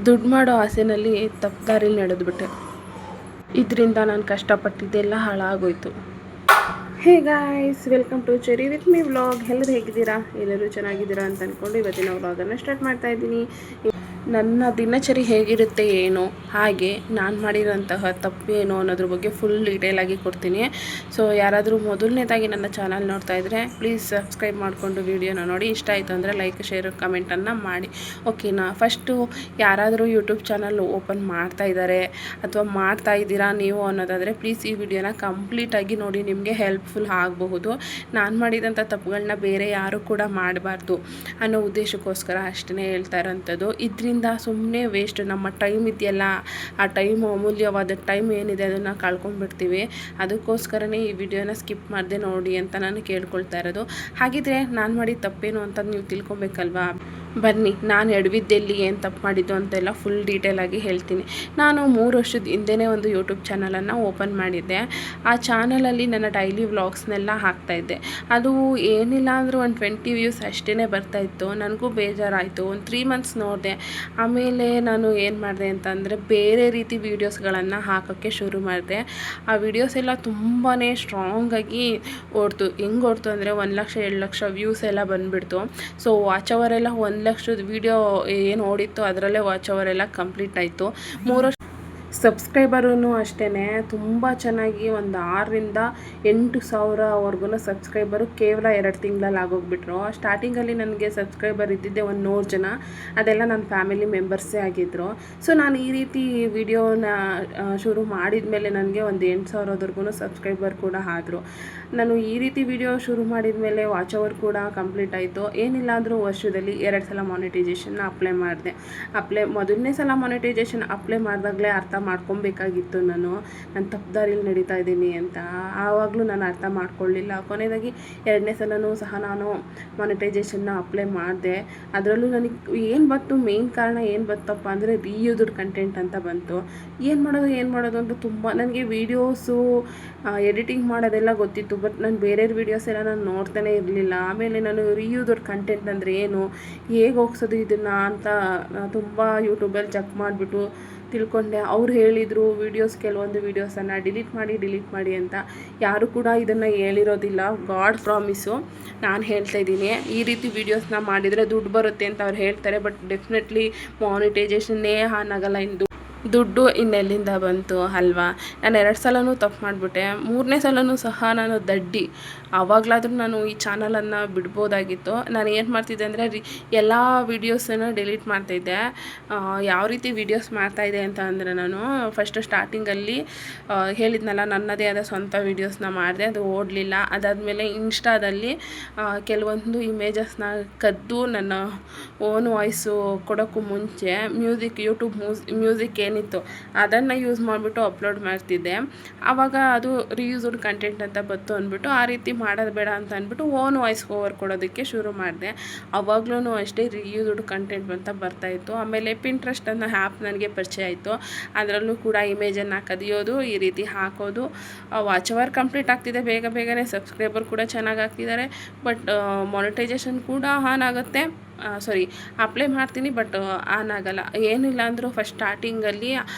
ದುಡ್ಡು ಮಾಡೋ ಆಸೆನಲ್ಲಿ ತಪ್ಪು ದಾರಿಲಿ ನಡೆದ್ಬಿಟ್ಟೆ. ಇದರಿಂದ ನಾನು ಕಷ್ಟಪಟ್ಟಿದ್ದೆಲ್ಲ ಹಾಳಾಗೋಯ್ತು. Hey guys, welcome to Cherry with me vlog. ಎಲ್ಲರೂ ಹೇಗಿದ್ದೀರಾ? ಎಲ್ಲರೂ ಚೆನ್ನಾಗಿದ್ದೀರಾ ಅಂತ ಅಂದ್ಕೊಂಡು ಇವತ್ತಿನ ವ್ಲಾಗನ್ನು ಸ್ಟಾರ್ಟ್ ಮಾಡ್ತಾ ಇದ್ದೀನಿ. ನನ್ನ ದಿನಚರಿ ಹೇಗಿರುತ್ತೆ ಏನೋ, ಹಾಗೆ ನಾನು ಮಾಡಿರೋಂತಹ ತಪ್ಪೇನೋ ಅನ್ನೋದ್ರ ಬಗ್ಗೆ ಫುಲ್ ಡೀಟೇಲಾಗಿ ಕೊಡ್ತೀನಿ. ಸೊ ಯಾರಾದರೂ ಮೊದಲನೇದಾಗಿ ನನ್ನ ಚಾನಲ್ ನೋಡ್ತಾ ಇದ್ದರೆ ಪ್ಲೀಸ್ ಸಬ್ಸ್ಕ್ರೈಬ್ ಮಾಡಿಕೊಂಡು ವೀಡಿಯೋನ ನೋಡಿ. ಇಷ್ಟ ಆಯಿತು ಅಂದರೆ ಲೈಕ್, ಶೇರ್, ಕಮೆಂಟನ್ನು ಮಾಡಿ, ಓಕೆನಾ? ಫಸ್ಟು ಯಾರಾದರೂ ಯೂಟ್ಯೂಬ್ ಚಾನಲ್ ಓಪನ್ ಮಾಡ್ತಾ ಇದ್ದಾರೆ ಅಥವಾ ಮಾಡ್ತಾ ಇದ್ದೀರಾ ನೀವು ಅನ್ನೋದಾದರೆ ಪ್ಲೀಸ್ ಈ ವಿಡಿಯೋನ ಕಂಪ್ಲೀಟಾಗಿ ನೋಡಿ, ನಿಮಗೆ ಹೆಲ್ಪ್ಫುಲ್ ಆಗಬಹುದು. ನಾನು ಮಾಡಿದಂಥ ತಪ್ಪುಗಳನ್ನ ಬೇರೆ ಯಾರು ಕೂಡ ಮಾಡಬಾರ್ದು ಅನ್ನೋ ಉದ್ದೇಶಕ್ಕೋಸ್ಕರ ಅಷ್ಟೇ ಹೇಳ್ತಾ ಇರೋಂಥದ್ದು. ಇದರಿಂದ ಸುಮ್ಮನೆ ವೇಸ್ಟ್, ನಮ್ಮ ಟೈಮ್ ಇದೆಯಲ್ಲ, ಆ ಟೈಮು ಅಮೂಲ್ಯವಾದ ಟೈಮ್ ಏನಿದೆ ಅದನ್ನು ಕಳ್ಕೊಂಡ್ಬಿಡ್ತೀವಿ. ಅದಕ್ಕೋಸ್ಕರನೇ ಈ ವಿಡಿಯೋನ ಸ್ಕಿಪ್ ಮಾಡದೆ ನೋಡಿ ಅಂತ ನಾನು ಕೇಳ್ಕೊಳ್ತಾ ಇರೋದು. ಹಾಗಿದ್ರೆ ನಾನು ಮಾಡಿದ ತಪ್ಪೇನು ಅಂತ ನೀವು ತಿಳ್ಕೊಬೇಕಲ್ವಾ? ಬನ್ನಿ, ನಾನು ಎಡವಿದ್ದೆಲ್ಲಿ, ಏನು ತಪ್ಪು ಮಾಡಿದ್ದು ಅಂತೆಲ್ಲ ಫುಲ್ ಡೀಟೇಲಾಗಿ ಹೇಳ್ತೀನಿ. ನಾನು 3 ವರ್ಷದ ಹಿಂದೆಯೇ ಒಂದು ಯೂಟ್ಯೂಬ್ ಚಾನಲನ್ನು ಓಪನ್ ಮಾಡಿದ್ದೆ. ಆ ಚಾನಲಲ್ಲಿ ನನ್ನ ಡೈಲಿ ವ್ಲಾಗ್ಸ್ನೆಲ್ಲ ಹಾಕ್ತಾಯಿದ್ದೆ. ಅದು ಏನಿಲ್ಲ ಅಂದರೂ ಒಂದು 20 ವ್ಯೂಸ್ ಅಷ್ಟೇ ಬರ್ತಾಯಿತ್ತು. ನನಗೂ ಬೇಜಾರಾಯಿತು. ಒಂದು 3 ಮಂತ್ಸ್ ನೋಡಿದೆ. ಆಮೇಲೆ ನಾನು ಏನು ಮಾಡಿದೆ ಅಂತಂದರೆ ಬೇರೆ ರೀತಿ ವೀಡಿಯೋಸ್ಗಳನ್ನು ಹಾಕೋಕ್ಕೆ ಶುರು ಮಾಡಿದೆ. ಆ ವಿಡಿಯೋಸ್ ಎಲ್ಲ ತುಂಬಾ ಸ್ಟ್ರಾಂಗಾಗಿ ಓಡ್ತು. ಹೆಂಗೆ ಓಡ್ತು ಅಂದರೆ 1 ಲಕ್ಷ 2 ಲಕ್ಷ ವ್ಯೂಸ್ ಎಲ್ಲ ಬಂದುಬಿಡ್ತು. ಸೊ ವಾಚ್ ಅವರ್ ಎಲ್ಲ 1 ಲಕ್ಷದ ವೀಡಿಯೋ ಏನು ಓಡಿತ್ತು ಅದರಲ್ಲೇ ವಾಚ್ ಅವರ್ ಎಲ್ಲ ಕಂಪ್ಲೀಟ್ ಆಯಿತು. 3 ವರ್ಷ ಸಬ್ಸ್ಕ್ರೈಬರೂ ಅಷ್ಟೇ ತುಂಬ ಚೆನ್ನಾಗಿ ಒಂದು 6ರಿಂದ 8,000ವರೆಗೂ ಸಬ್ಸ್ಕ್ರೈಬರು ಕೇವಲ 2 ತಿಂಗಳಲ್ಲಿ ಆಗೋಗ್ಬಿಟ್ರು. ಸ್ಟಾರ್ಟಿಂಗಲ್ಲಿ ನನಗೆ ಸಬ್ಸ್ಕ್ರೈಬರ್ ಇದ್ದಿದ್ದೆ ಒಂದು 100 ಜನ, ಅದೆಲ್ಲ ನನ್ನ ಫ್ಯಾಮಿಲಿ ಮೆಂಬರ್ಸೇ ಆಗಿದ್ದರು. ಸೊ ನಾನು ಈ ರೀತಿ ವಿಡಿಯೋನ ಶುರು ಮಾಡಿದ ಮೇಲೆ ನನಗೆ ಒಂದು 8,000ವರೆಗೂ ಸಬ್ಸ್ಕ್ರೈಬರ್ ಕೂಡ ಆದರು. ನಾನು ಈ ರೀತಿ ವಿಡಿಯೋ ಶುರು ಮಾಡಿದ ಮೇಲೆ ವಾಚ್ ಅವರ್ ಕೂಡ ಕಂಪ್ಲೀಟ್ ಆಯಿತು. ಏನಿಲ್ಲ ಅಂದರೂ ವರ್ಷದಲ್ಲಿ 2 ಸಲ ಮಾನಿಟೈಸೇಷನ್ನ ಅಪ್ಲೈ ಮಾಡಿದೆ. ಮೊದಲನೇ ಸಲ ಮಾನಿಟೈಸೇಷನ್ ಅಪ್ಲೈ ಮಾಡಿದಾಗಲೇ ಅರ್ಥ ಮಾಡ್ಕೊಬೇಕಾಗಿತ್ತು ನಾನು ತಪ್ಪು ದಾರಿಲಿ ನಡೀತಾ ಇದ್ದೀನಿ ಅಂತ. ಆವಾಗಲೂ ನಾನು ಅರ್ಥ ಮಾಡ್ಕೊಳ್ಳಿಲ್ಲ. ಕೊನೆಯದಾಗಿ 2ನೇ ಸಲನೂ ಸಹ ನಾನು ಮಾನಿಟೈಸೇಷನ್ನ ಅಪ್ಲೈ ಮಾಡಿದೆ. ಅದರಲ್ಲೂ ನನಗೆ ಏನು ಬಂತು, ಮೇನ್ ಕಾರಣ ಏನು ಬಂತಪ್ಪ ಅಂದರೆ ರೀಯೂಸ್ಡ್ ಕಂಟೆಂಟ್ ಅಂತ ಬಂತು. ಏನು ಮಾಡೋದು ಅಂತ ತುಂಬ ನನಗೆ ವೀಡಿಯೋಸು ಎಡಿಟಿಂಗ್ ಮಾಡೋದೆಲ್ಲ ಗೊತ್ತಿತ್ತು. ಬಟ್ ನಾನು ಬೇರೆಯವ್ರ ವೀಡಿಯೋಸ್ ಎಲ್ಲ ನಾನು ನೋಡ್ತಾನೆ ಇರಲಿಲ್ಲ. ಆಮೇಲೆ ನಾನು ರೀಯೂಸ್ಡ್ ಕಂಟೆಂಟ್ ಅಂದರೆ ಏನು, ಹೇಗೆ ಹೋಗ್ಸೋದು ಇದನ್ನು ಅಂತ ತುಂಬ ಯೂಟ್ಯೂಬಲ್ಲಿ ಚೆಕ್ ಮಾಡಿಬಿಟ್ಟು ತಿಳ್ಕೊಂಡೆ. ಅವ್ರು ಹೇಳಿದರು ಕೆಲವೊಂದು ವೀಡಿಯೋಸನ್ನು ಡಿಲೀಟ್ ಮಾಡಿ ಅಂತ. ಯಾರು ಕೂಡ ಇದನ್ನು ಹೇಳಿರೋದಿಲ್ಲ, ಗಾಡ್ ಪ್ರಾಮಿಸು ನಾನು ಹೇಳ್ತಾ ಇದ್ದೀನಿ. ಈ ರೀತಿ ವೀಡಿಯೋಸ್ನ ಮಾಡಿದರೆ ದುಡ್ಡು ಬರುತ್ತೆ ಅಂತ ಅವ್ರು ಹೇಳ್ತಾರೆ. ಬಟ್ ಡೆಫಿನೆಟ್ಲಿ ಮಾನಿಟೈಸೇಷನ್ನೇ ಆನ್ ಆಗಲ್ಲ. ದುಡ್ಡು ಇನ್ನೆಲ್ಲಿಂದ ಬಂತು ಅಲ್ವಾ? ನಾನು 2 ಸಲನೂ ತಪ್ಪು ಮಾಡಿಬಿಟ್ಟೆ. 3ನೇ ಸಲನೂ ಸಹ ನಾನು ದಡ್ಡಿ. ಆವಾಗಲಾದರೂ ನಾನು ಈ ಚಾನಲನ್ನು ಬಿಡ್ಬೋದಾಗಿತ್ತು. ನಾನು ಏನು ಮಾಡ್ತಿದ್ದೆ ಅಂದರೆ ಎಲ್ಲ ವೀಡಿಯೋಸನ್ನು ಡಿಲೀಟ್ ಮಾಡ್ತಾಯಿದ್ದೆ. ಯಾವ ರೀತಿ ವೀಡಿಯೋಸ್ ಮಾಡ್ತಾಯಿದ್ದೆ ಅಂತ ಅಂದರೆ, ನಾನು ಫಸ್ಟು ಸ್ಟಾರ್ಟಿಂಗಲ್ಲಿ ಹೇಳಿದ್ನಲ್ಲ, ನನ್ನದೇ ಆದ ಸ್ವಂತ ವೀಡಿಯೋಸ್ನ ಮಾಡಿದೆ, ಅದು ಓಡಲಿಲ್ಲ. ಅದಾದಮೇಲೆ ಇನ್ಸ್ಟಾದಲ್ಲಿ ಕೆಲವೊಂದು ಇಮೇಜಸ್ನ ಕದ್ದು ನನ್ನ ಓನ್ ವಾಯ್ಸು ಕೊಡೋಕ್ಕೂ ಮುಂಚೆ ಯೂಟ್ಯೂಬ್ ಮ್ಯೂಸಿಕ್ ಏನಿತ್ತು ಅದನ್ನು ಯೂಸ್ ಮಾಡಿಬಿಟ್ಟು ಅಪ್ಲೋಡ್ ಮಾಡ್ತಿದ್ದೆ. ಆವಾಗ ಅದು ರೀಯೂಸ್ಡ್ ಕಂಟೆಂಟ್ ಅಂತ ಬಂತು ಅಂದ್ಬಿಟ್ಟು ಆ ರೀತಿ ಮಾಡೋದು ಬೇಡ ಅಂತ ಅಂದ್ಬಿಟ್ಟು ಓನ್ ವಾಯ್ಸ್ ಓವರ್ ಕೊಡೋದಕ್ಕೆ ಶುರು ಮಾಡಿದೆ. ಆವಾಗಲೂ ಅಷ್ಟೇ ರೀಯೂಸ್ಡ್ ಕಂಟೆಂಟ್ ಅಂತ ಬರ್ತಾಯಿತ್ತು. ಆಮೇಲೆ ಪಿಂಟ್ರೆಸ್ಟ್ ಅನ್ನೋ ಆ್ಯಪ್ ನನಗೆ ಪರಿಚಯ ಆಯಿತು. ಅದರಲ್ಲೂ ಕೂಡ ಇಮೇಜನ್ನು ಕದಿಯೋದು, ಈ ರೀತಿ ಹಾಕೋದು. ವಾಚ್ ಅವರ್ ಕಂಪ್ಲೀಟ್ ಆಗ್ತಿದೆ ಬೇಗನೆ, ಸಬ್ಸ್ಕ್ರೈಬರ್ ಕೂಡ ಚೆನ್ನಾಗಿ ಆಗ್ತಿದ್ದಾರೆ. ಬಟ್ ಮಾನಿಟೈಸೇಷನ್ ಕೂಡ ಆನ್ ಆಗುತ್ತೆ, ಅಪ್ಲೈ ಮಾಡ್ತೀನಿ, ಬಟ್ ಆನ್ ಆಗಲ್ಲ. ಏನಿಲ್ಲ ಅಂದರೂ ಫಸ್ಟ್ ಸ್ಟಾರ್ಟಿಂಗಲ್ಲಿ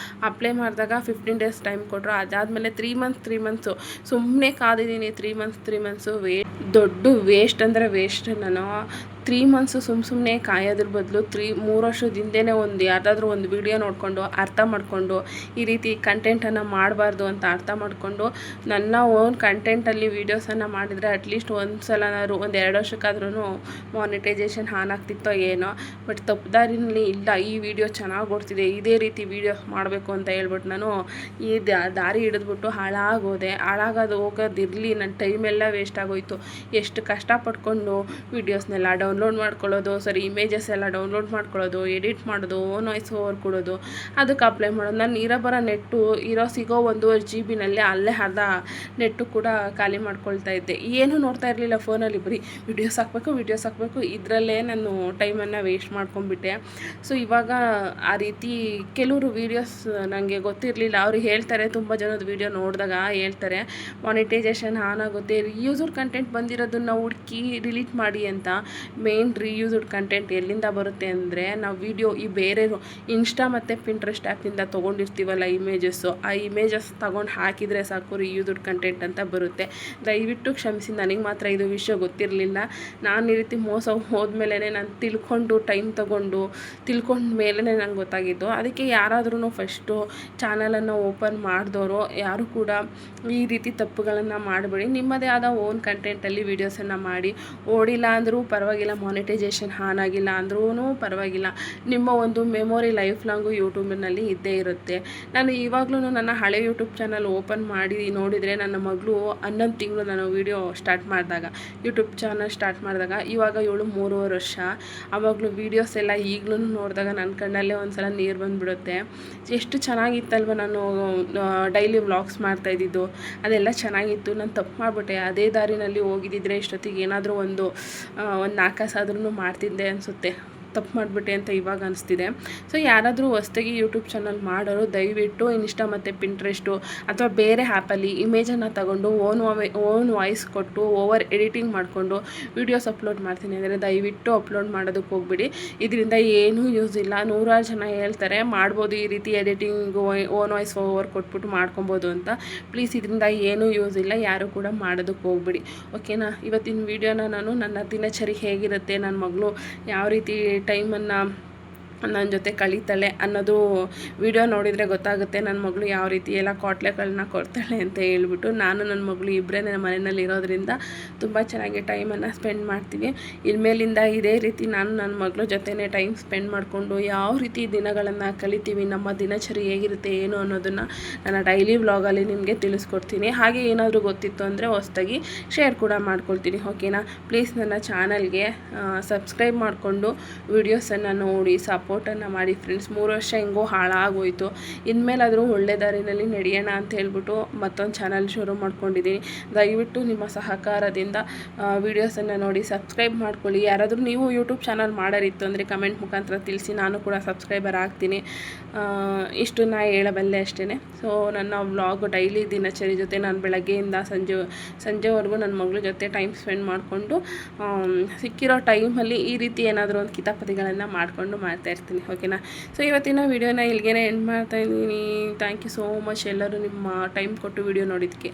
ಅಪ್ಲೈ ಮಾಡಿದಾಗ 15 ಡೇಸ್ ಟೈಮ್ ಕೊಟ್ಟರು. ಅದಾದಮೇಲೆ 3 ಮಂತ್ಸು ಸುಮ್ಮನೆ ಕಾದಿದ್ದೀನಿ. 3 ಮಂತ್ಸು ದೊಡ್ಡ ವೇಸ್ಟ್ ಅಂದರೆ ವೇಸ್ಟ್. ನಾನು 3 ಮಂತ್ಸು ಸುಮ್ಮನೆ ಕಾಯೋದ್ರ ಬದಲು 3 ವರ್ಷದ ಹಿಂದೆಯೇ ಯಾವುದಾದ್ರೂ ಒಂದು ವಿಡಿಯೋ ನೋಡಿಕೊಂಡು ಅರ್ಥ ಮಾಡಿಕೊಂಡು ಈ ರೀತಿ ಕಂಟೆಂಟನ್ನು ಮಾಡಬಾರ್ದು ಅಂತ ಅರ್ಥ ಮಾಡಿಕೊಂಡು ನನ್ನ ಓನ್ ಕಂಟೆಂಟಲ್ಲಿ ವೀಡಿಯೋಸನ್ನು ಮಾಡಿದರೆ ಅಟ್ಲೀಸ್ಟ್ ಒಂದು ಸಲನಾದ್ರು, ಒಂದು 2 ವರ್ಷಕ್ಕಾದ್ರೂ ಮಾನಿಟೈಸೇಷನ್ ಆನ್ ಆಗ್ತಿತ್ತೋ ಏನೋ. ಬಟ್ ತಪ್ಪು ದಾರಿನಲ್ಲಿ ಇಲ್ಲ, ಈ ವಿಡಿಯೋ ಚೆನ್ನಾಗಿ ಓಡ್ತಿದೆ, ಇದೇ ರೀತಿ ವೀಡಿಯೋಸ್ ಮಾಡಬೇಕು ಅಂತ ಹೇಳ್ಬಿಟ್ಟು ನಾನು ಈ ದಾರಿ ಹಿಡಿದ್ಬಿಟ್ಟು ಹಾಳಾಗೋದು ಹೋಗೋದಿರಲಿ. ನನ್ನ ಟೈಮೆಲ್ಲ ವೇಸ್ಟ್ ಆಗೋಯ್ತು. ಎಷ್ಟು ಕಷ್ಟಪಟ್ಕೊಂಡು ವೀಡಿಯೋಸ್ನೆಲ್ಲ ಡೌನ್ಲೋಡ್ ಮಾಡ್ಕೊಳ್ಳೋದು, ಇಮೇಜಸ್ ಎಲ್ಲ ಡೌನ್ಲೋಡ್ ಮಾಡ್ಕೊಳ್ಳೋದು, ಎಡಿಟ್ ಮಾಡೋದು, ಓನ್ ವಾಯ್ಸ್ ಓವರ್ ಕೊಡೋದು, ಅದಕ್ಕೆ ಅಪ್ಲೈ ಮಾಡೋದು. ನಾನು ಬರೋ ನೆಟ್ಟು ಸಿಗೋ 1.5 GB ಅಲ್ಲೇ ಅರ್ಧ ನೆಟ್ಟು ಕೂಡ ಖಾಲಿ ಮಾಡ್ಕೊಳ್ತಾ ಇದ್ದೆ. ಏನೂ ನೋಡ್ತಾ ಇರಲಿಲ್ಲ ಫೋನಲ್ಲಿ, ಬರೀ ವೀಡಿಯೋಸ್ ಹಾಕಬೇಕು, ಇದರಲ್ಲೇ ನಾನು ಟೈಮನ್ನು ವೇಸ್ಟ್ ಮಾಡ್ಕೊಂಡ್ಬಿಟ್ಟೆ. ಸೊ ಇವಾಗ ಆ ರೀತಿ ಕೆಲವರು ವೀಡಿಯೋಸ್ ನನಗೆ ಗೊತ್ತಿರಲಿಲ್ಲ. ಅವ್ರು ಹೇಳ್ತಾರೆ, ತುಂಬ ಜನದ ವೀಡಿಯೋ ನೋಡಿದಾಗ ಹೇಳ್ತಾರೆ ಮಾನಿಟೈಸೇಷನ್ ಆನ್ ಆಗುತ್ತೆ, ರೀಯೂಸ್ಡ್ ಕಂಟೆಂಟ್ ಬಂದಿರೋದನ್ನು ಹುಡುಕಿ ಡಿಲೀಟ್ ಮಾಡಿ ಅಂತ. ಮೇನ್ ರೀಯೂಸ್ಡ್ ಕಂಟೆಂಟ್ ಎಲ್ಲಿಂದ ಬರುತ್ತೆ ಅಂದರೆ ನಾವು ವಿಡಿಯೋ ಈ ಬೇರೆ ಇನ್ಸ್ಟಾ ಮತ್ತು ಪಿಂಟ್ರೆಸ್ಟ್ ಆ್ಯಪಿಂದ ತೊಗೊಂಡಿರ್ತೀವಲ್ಲ ಇಮೇಜಸ್ಸು, ಆ ಇಮೇಜಸ್ ತೊಗೊಂಡು ಹಾಕಿದರೆ ಸಾಕು ರೀಯೂಸ್ಡ್ ಕಂಟೆಂಟ್ ಅಂತ ಬರುತ್ತೆ. ದಯವಿಟ್ಟು ಕ್ಷಮಿಸಿ, ನನಗೆ ಮಾತ್ರ ಇದು ವಿಷಯ ಗೊತ್ತಿರಲಿಲ್ಲ. ನಾನು ಈ ರೀತಿ ಮೋಸ ಹೋದ್ಮೇಲೆ ನಾನು ಟೈಮ್ ತೊಗೊಂಡು ತಿಳ್ಕೊಂಡ ಮೇಲೆ ನಂಗೆ ಗೊತ್ತಾಗಿದ್ದು. ಅದಕ್ಕೆ ಯಾರಾದ್ರೂ ಫಸ್ಟು ಚಾನಲನ್ನು ಓಪನ್ ಮಾಡಿದವರು ಯಾರು ಕೂಡ ಈ ರೀತಿ ತಪ್ಪುಗಳನ್ನು ಮಾಡಬೇಡಿ. ನಿಮ್ಮದೇ ಆದ ಓನ್ ಕಂಟೆಂಟಲ್ಲಿ ವೀಡಿಯೋಸನ್ನು ಮಾಡಿ. ಓಡಿಲ್ಲ ಅಂದರೂ ಪರವಾಗಿಲ್ಲ, ಮಾನಿಟೈಸೇಷನ್ ಆನ್ ಆಗಿಲ್ಲ ಅಂದ್ರೂ ಪರವಾಗಿಲ್ಲ, ನಿಮ್ಮ ಒಂದು ಮೆಮೊರಿ ಲೈಫ್ ಲಾಂಗು ಯೂಟ್ಯೂಬಿನಲ್ಲಿ ಇದ್ದೇ ಇರುತ್ತೆ. ನಾನು ಇವಾಗಲೂ ನನ್ನ ಹಳೆ ಯೂಟ್ಯೂಬ್ ಚಾನಲ್ ಓಪನ್ ಮಾಡಿ ನೋಡಿದರೆ, ನನ್ನ ಮಗಳು 11 ತಿಂಗಳು ನಾನು ವೀಡಿಯೋ ಯೂಟ್ಯೂಬ್ ಚಾನಲ್ ಸ್ಟಾರ್ಟ್ ಮಾಡಿದಾಗ, ಇವಾಗ 3.5 ವರ್ಷ. ಆವಾಗಲೂ ವೀಡಿಯೋಸ್ ಎಲ್ಲ ಈಗಲೂ ನೋಡಿದಾಗ ನನ್ನ ಕಣ್ಣಲ್ಲೇ ಒಂದ್ಸಲ ನೀರು ಬಂದುಬಿಡುತ್ತೆ. ಎಷ್ಟು ಚೆನ್ನಾಗಿತ್ತಲ್ವ ನಾನು ಡೈಲಿ ವ್ಲಾಗ್ಸ್ ಮಾಡ್ತಾಯಿದ್ದಿದ್ದು, ಅದೆಲ್ಲ ಚೆನ್ನಾಗಿತ್ತು. ನಾನು ತಪ್ಪು ಮಾಡಿಬಿಟ್ಟೆ. ಅದೇ ದಾರಿನಲ್ಲಿ ಹೋಗಿದ್ದಿದ್ರೆ ಇಷ್ಟೊತ್ತಿಗೆ ಏನಾದರೂ ಒಂದು 4 ಕಾಸಾದ್ರೂ ಮಾಡ್ತಿದ್ದೆ ಅನಿಸುತ್ತೆ. ತಪ್ಪು ಮಾಡಿಬಿಟ್ಟೆ ಅಂತ ಇವಾಗ ಅನಿಸ್ತಿದೆ. ಸೊ ಯಾರಾದರೂ ಹೊಸ್ದಾಗಿ ಯೂಟ್ಯೂಬ್ ಚಾನಲ್ ಮಾಡೋರು ದಯವಿಟ್ಟು ಇನ್ಸ್ಟಾ ಮತ್ತು ಪಿಂಟ್ರೆಸ್ಟು ಅಥವಾ ಬೇರೆ ಆ್ಯಪಲ್ಲಿ ಇಮೇಜನ್ನು ತಗೊಂಡು ಓನ್ ವಾಯ್ಸ್ ಕೊಟ್ಟು ಓವರ್ ಎಡಿಟಿಂಗ್ ಮಾಡಿಕೊಂಡು ವೀಡಿಯೋಸ್ ಅಪ್ಲೋಡ್ ಮಾಡ್ತೀನಿ ಅಂದರೆ ದಯವಿಟ್ಟು ಅಪ್ಲೋಡ್ ಮಾಡೋದಕ್ಕೆ ಹೋಗ್ಬಿಡಿ. ಇದರಿಂದ ಏನೂ ಯೂಸ್ ಇಲ್ಲ. 100 ಜನ ಹೇಳ್ತಾರೆ ಮಾಡ್ಬೋದು ಈ ರೀತಿ ಎಡಿಟಿಂಗು ಓನ್ ವಾಯ್ಸ್ ಓವರ್ ಕೊಟ್ಬಿಟ್ಟು ಮಾಡ್ಕೊಬೋದು ಅಂತ. ಪ್ಲೀಸ್ ಇದರಿಂದ ಏನೂ ಯೂಸ್ ಇಲ್ಲ, ಯಾರು ಕೂಡ ಮಾಡೋದಕ್ಕೆ ಹೋಗ್ಬಿಡಿ. ಓಕೆನಾ? ಇವತ್ತಿನ ವೀಡಿಯೋನ ನಾನು ನನ್ನ ದಿನಚರಿ ಹೇಗಿರುತ್ತೆ, ನನ್ನ ಮಗಳು ಯಾವ ರೀತಿ ಟೈಮನ್ನು ನನ್ನ ಜೊತೆ ಕಳೀತಾಳೆ ಅನ್ನೋದು ವಿಡಿಯೋ ನೋಡಿದರೆ ಗೊತ್ತಾಗುತ್ತೆ. ನನ್ನ ಮಗಳು ಯಾವ ರೀತಿ ಎಲ್ಲ ಕಾಟ್ಲೆಗಳನ್ನ ಕೊಡ್ತಾಳೆ ಅಂತ ಹೇಳ್ಬಿಟ್ಟು. ನಾನು ನನ್ನ ಮಗಳು ಇಬ್ಬರೇ ಮನೆಯಲ್ಲಿ ಇರೋದ್ರಿಂದ ತುಂಬ ಚೆನ್ನಾಗಿ ಟೈಮನ್ನು ಸ್ಪೆಂಡ್ ಮಾಡ್ತೀವಿ. ಇನ್ಮೇಲಿಂದ ಇದೇ ರೀತಿ ನಾನು ನನ್ನ ಮಗಳ ಜೊತೆನೇ ಟೈಮ್ ಸ್ಪೆಂಡ್ ಮಾಡಿಕೊಂಡು ಯಾವ ರೀತಿ ದಿನಗಳನ್ನು ಕಲಿತೀವಿ, ನಮ್ಮ ದಿನಚರಿ ಹೇಗಿರುತ್ತೆ ಏನು ಅನ್ನೋದನ್ನು ನನ್ನ ಡೈಲಿ ವ್ಲಾಗಲ್ಲಿ ನಿಮಗೆ ತಿಳಿಸ್ಕೊಡ್ತೀನಿ. ಹಾಗೆ ಏನಾದರೂ ಗೊತ್ತಿತ್ತು ಅಂದರೆ ಹೊಸದಾಗಿ ಶೇರ್ ಕೂಡ ಮಾಡ್ಕೊಳ್ತೀನಿ. ಓಕೆನಾ? ಪ್ಲೀಸ್ ನನ್ನ ಚಾನಲ್ಗೆ ಸಬ್ಸ್ಕ್ರೈಬ್ ಮಾಡಿಕೊಂಡು ವೀಡಿಯೋಸನ್ನು ನೋಡಿ ಸಪೋರ್ಟನ್ನು ಮಾಡಿ ಫ್ರೆಂಡ್ಸ್. 3 ವರ್ಷ ಹೆಂಗೋ ಹಾಳಾಗೋಯ್ತು. ಇನ್ಮೇಲಾದರೂ ಒಳ್ಳೆ ದಾರಿನಲ್ಲಿ ನಡೆಯೋಣ ಅಂತ ಹೇಳ್ಬಿಟ್ಟು ಮತ್ತೊಂದು ಚಾನಲ್ ಶುರು ಮಾಡ್ಕೊಂಡಿದ್ದೀನಿ. ದಯವಿಟ್ಟು ನಿಮ್ಮ ಸಹಕಾರದಿಂದ ವೀಡಿಯೋಸನ್ನು ನೋಡಿ ಸಬ್ಸ್ಕ್ರೈಬ್ ಮಾಡ್ಕೊಳ್ಳಿ. ಯಾರಾದರೂ ನೀವು ಯೂಟ್ಯೂಬ್ ಚಾನಲ್ ಮಾಡೋರಿತ್ತು ಅಂದರೆ ಕಮೆಂಟ್ ಮುಖಾಂತರ ತಿಳಿಸಿ, ನಾನು ಕೂಡ ಸಬ್ಸ್ಕ್ರೈಬರ್ ಆಗ್ತೀನಿ. ಇಷ್ಟು ನಾ ಹೇಳಬಲ್ಲೆ ಅಷ್ಟೇ. ಸೊ ನನ್ನ ವ್ಲಾಗ್ ಡೈಲಿ ದಿನಚರಿ ಜೊತೆ ನಾನು ಬೆಳಗ್ಗೆಯಿಂದ ಸಂಜೆವರೆಗೂ ನನ್ನ ಮಗಳ ಜೊತೆ ಟೈಮ್ ಸ್ಪೆಂಡ್ ಮಾಡಿಕೊಂಡು ಸಿಕ್ಕಿರೋ ಟೈಮಲ್ಲಿ ಈ ರೀತಿ ಏನಾದರೂ ಒಂದು ಕಿತಾಪತಿಗಳನ್ನು ಮಾಡಿಕೊಂಡು ಮಾಡ್ತಾಯಿರ್ತೀನಿ. ಓಕೆನಾ? ಸೊ ಇವತ್ತಿನ ವೀಡಿಯೋನ ಇಲ್ಲಿಗೆ ಎಂಡ್ ಮಾಡ್ತಾಯಿದ್ದೀನಿ. ಥ್ಯಾಂಕ್ ಯು ಸೋ ಮಚ್ ಎಲ್ಲರೂ ನಿಮ್ಮ ಟೈಮ್ ಕೊಟ್ಟು ವೀಡಿಯೋ ನೋಡಿದ್ದಕ್ಕೆ.